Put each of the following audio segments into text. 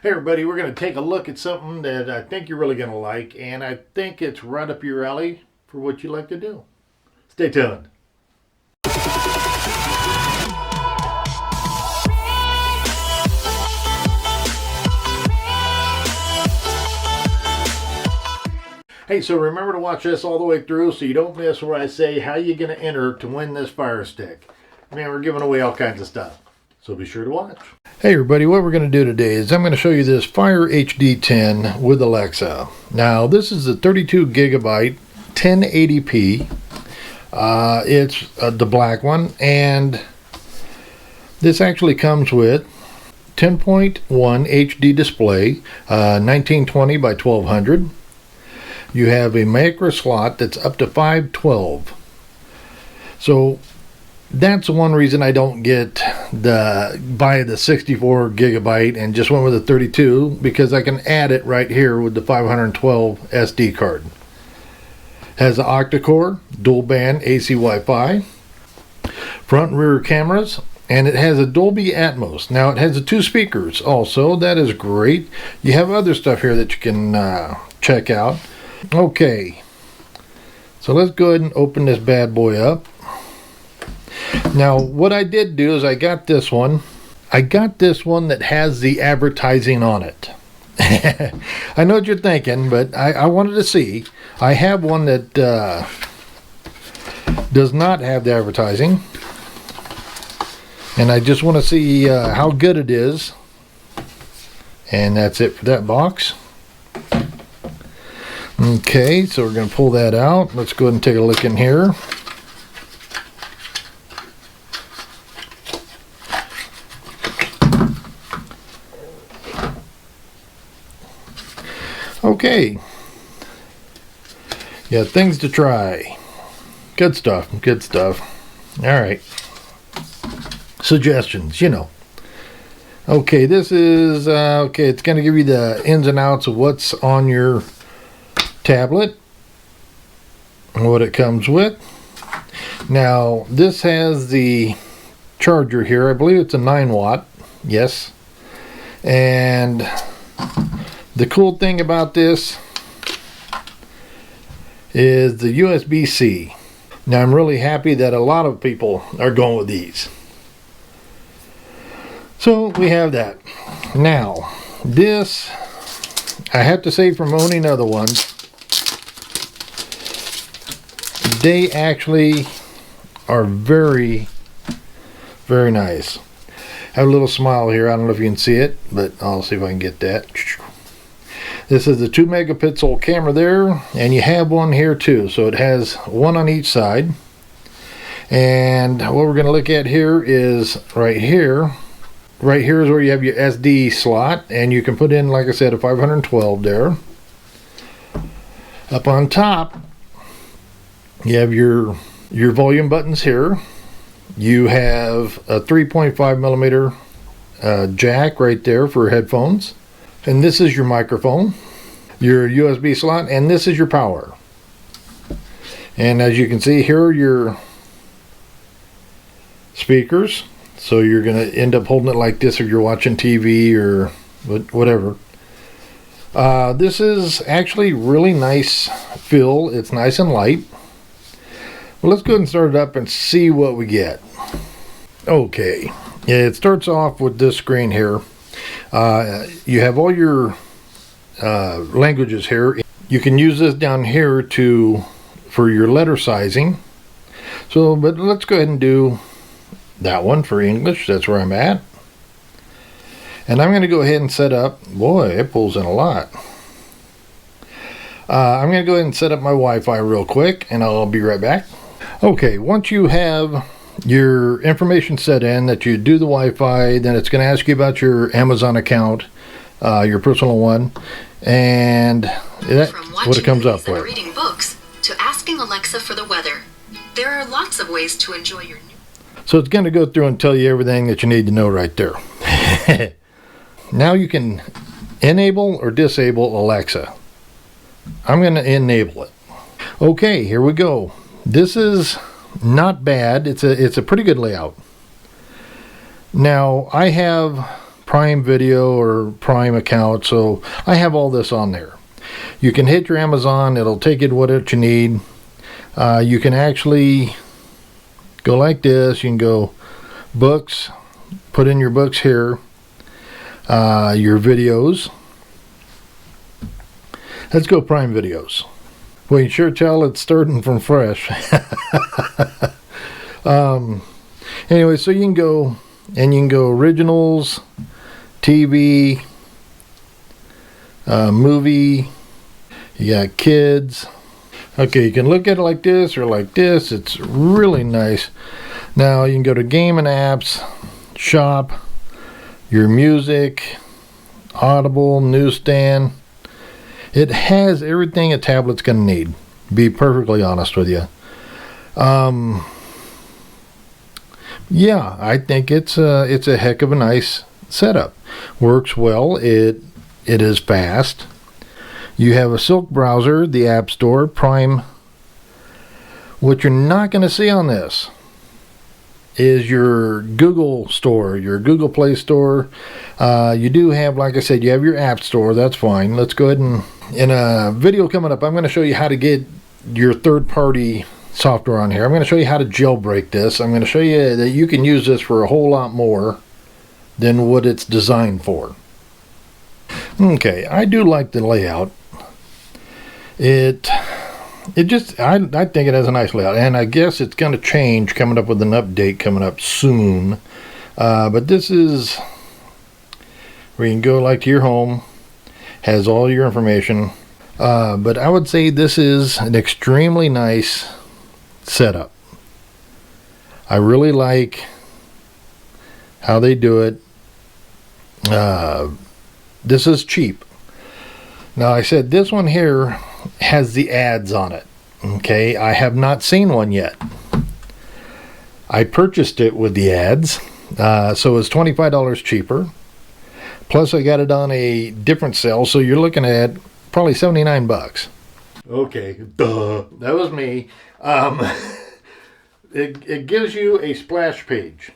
Hey everybody, we're going to take a look at something that I think you're really going to like, and I think it's right up your alley for what you like to do. Stay tuned. Hey, so remember to watch this all the way through so you don't miss where I say how you're going to enter to win this Fire Stick. Man, we're giving away all kinds of stuff, so be sure to watch. Hey everybody, what we're going to do today is I'm going to show you this Fire HD 10 with Alexa. Now, this is a 32 gigabyte 1080p. It's the black one, and this actually comes with 10.1 HD display, 1920 by 1200. You have a micro slot that's up to 512. So that's one reason I don't buy the 64 gigabyte and just went with the 32, because I can add it right here with the 512 SD card. Has an octa-core, dual band AC Wi-Fi, front and rear cameras, and it has a Dolby Atmos. Now it has the 2 speakers also. That is great. You have other stuff here that you can check out. Okay, so let's go ahead and open this bad boy up. Now what I did do is I got this one that has the advertising on it. I know what you're thinking, but I wanted to see. I have one that does not have the advertising, and I just want to see how good it is. And that's it for that box. Okay, so we're going to pull that out. Let's go ahead and take a look in here. Okay. Yeah, things to try. Good stuff, good stuff. Alright. Suggestions, you know. Okay, this is, it's going to give you the ins and outs of what's on your tablet and what it comes with. Now, this has the charger here. I believe it's a 9-watt. Yes. And the cool thing about this is the USB-C. Now, I'm really happy that a lot of people are going with these. So we have that. Now, this, I have to say, from owning other ones, they actually are very, very nice. I have a little smile here. I don't know if you can see it, but I'll see if I can get that. This is the 2 megapixel camera there, and you have one here too. So it has one on each side. And what we're going to look at here is right here. Right here is where you have your SD slot, and you can put in, like I said, a 512 there. Up on top, you have your volume buttons here. You have a 3.5 millimeter jack right there for headphones. And this is your microphone, your USB slot, and this is your power. And as you can see, here are your speakers. So you're going to end up holding it like this if you're watching TV or whatever. This is actually really nice feel. It's nice and light. Well, let's go ahead and start it up and see what we get. Okay, it starts off with this screen here. You have all your languages here. You can use this down here for your letter sizing. So, but let's go ahead and do that one for English. That's where I'm at. And I'm going to go ahead and set up. Boy, it pulls in a lot. I'm going to go ahead and set up my Wi-Fi real quick, and I'll be right back. Okay, once you have your information set in that you do the Wi-Fi, then it's going to ask you about your Amazon account, your personal one, and that's what it comes up with. Reading books to asking Alexa for the weather. There are lots of ways to enjoy your new. So it's going to go through and tell you everything that you need to know right there. Now you can enable or disable Alexa. I'm going to enable it. Okay, here we go. This is not bad. It's a pretty good layout. Now I have Prime Video or Prime account, so I have all this on there. You can hit your Amazon, it'll take you to what you need. You can actually go like this. You can go books, put in your books here, your videos. Let's go Prime Videos. Well, you can sure tell it's starting from fresh. Anyway, so you can go originals, TV, movie, you got kids. Okay, you can look at it like this or like this. It's really nice. Now you can go to game and apps, shop, your music, Audible, newsstand. It has everything a tablet's going to need, to be perfectly honest with you. Yeah, I think it's a heck of a nice setup. Works well. It is fast. You have a Silk browser, the App Store, Prime. What you're not going to see on this is your Google Store, your Google Play Store. You do have, like I said, you have your App Store. That's fine. Let's go ahead and, in a video coming up, I'm going to show you how to get your third-party software on here. I'm going to show you how to jailbreak this. I'm going to show you that you can use this for a whole lot more than what it's designed for. Okay, I do like the layout. I think it has a nice layout, and I guess it's going to change, coming up with an update coming up soon. But this is where you can go like to your home, has all your information. But I would say this is an extremely nice setup. I really like how they do it. This is cheap. Now, I said this one here has the ads on it. Okay, I have not seen one yet. I purchased it with the ads, so it's $25 cheaper. Plus, I got it on a different sale, so you're looking at probably $79. Okay, duh. That was me. It gives you a splash page.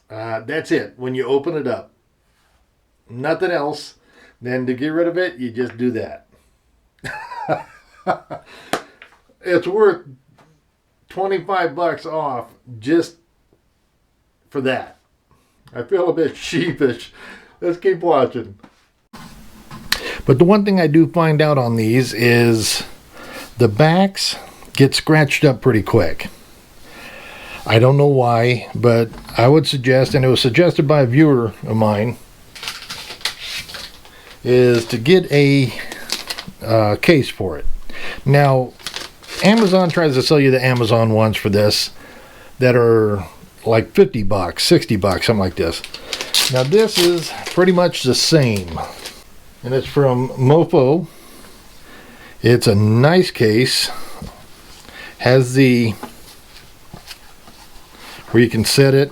That's it. When you open it up, nothing else. Then to get rid of it, you just do that. It's worth $25 off just for that. I feel a bit sheepish. Let's keep watching. But the one thing I do find out on these is the backs get scratched up pretty quick. I don't know why, but I would suggest, and it was suggested by a viewer of mine, is to get a case for it. Now, Amazon tries to sell you the Amazon ones for this that are like $50, $60, something like this. Now, this is pretty much the same, and it's from Mofo. It's a nice case. Has the where you can set it.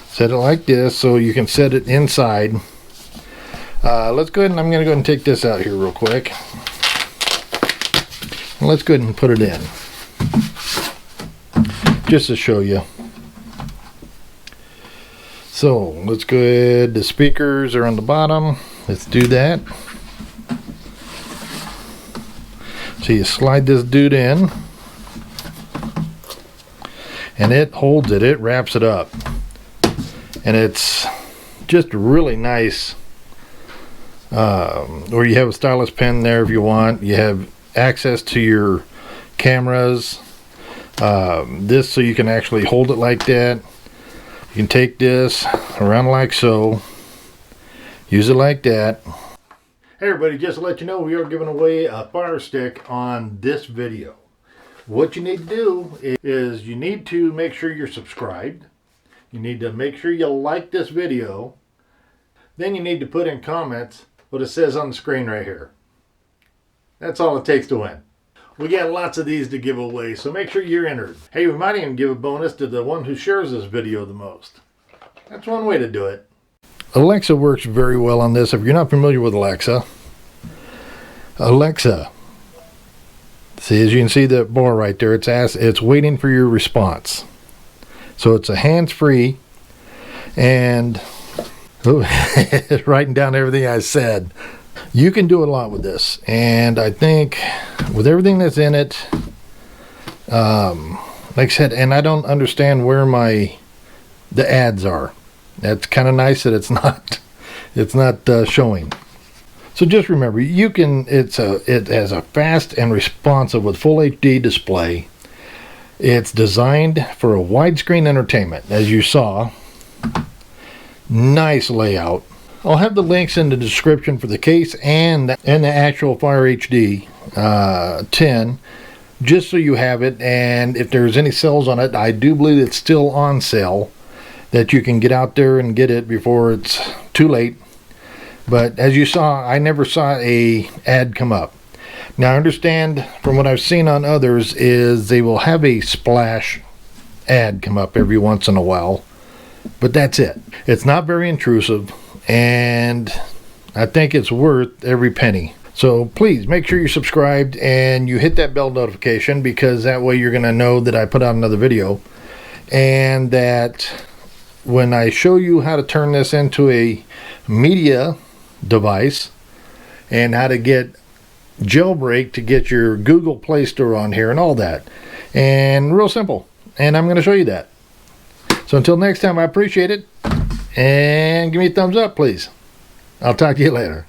Set it like this so you can set it inside. Let's go ahead and I'm going to go ahead and take this out here real quick. Let's go ahead and put it in. Just to show you. So let's go ahead. The speakers are on the bottom. Let's do that. So you slide this dude in. And it holds it. It wraps it up. And it's just really nice. Or you have a stylus pen there if you want. You have access to your cameras. This so you can actually hold it like that. You can take this around like so. Use it like that. Hey everybody, just to let you know, we are giving away a Fire Stick on this video. What you need to do is you need to make sure you're subscribed. You need to make sure you like this video. Then you need to put in comments what it says on the screen right here. That's all it takes to win. We got lots of these to give away, so make sure you're entered. Hey, we might even give a bonus to the one who shares this video the most. That's one way to do it. Alexa works very well on this. If you're not familiar with Alexa, see, as you can see the bar right there, it's waiting for your response. So it's a hands-free, and writing down everything I said. You can do a lot with this, and I think with everything that's in it, like I said, and I don't understand where the ads are. That's kind of nice that it's not showing. So just remember, it has a fast and responsive with full HD display. It's designed for a widescreen entertainment, as you saw. Nice layout. I'll have the links in the description for the case and the actual Fire HD 10, just so you have it. And if there's any sales on it, I do believe it's still on sale, that you can get out there and get it before it's too late. But as you saw, I never saw a ad come up. Now I understand from what I've seen on others is they will have a splash ad come up every once in a while, but that's it. It's not very intrusive, and I think it's worth every penny. So please make sure you're subscribed and you hit that bell notification, because that way you're going to know that I put out another video, and that when I show you how to turn this into a media device and how to get jailbreak to get your Google Play Store on here and all that, and real simple, and I'm going to show you that. So until next time, I appreciate it, and give me a thumbs up, please. I'll talk to you later.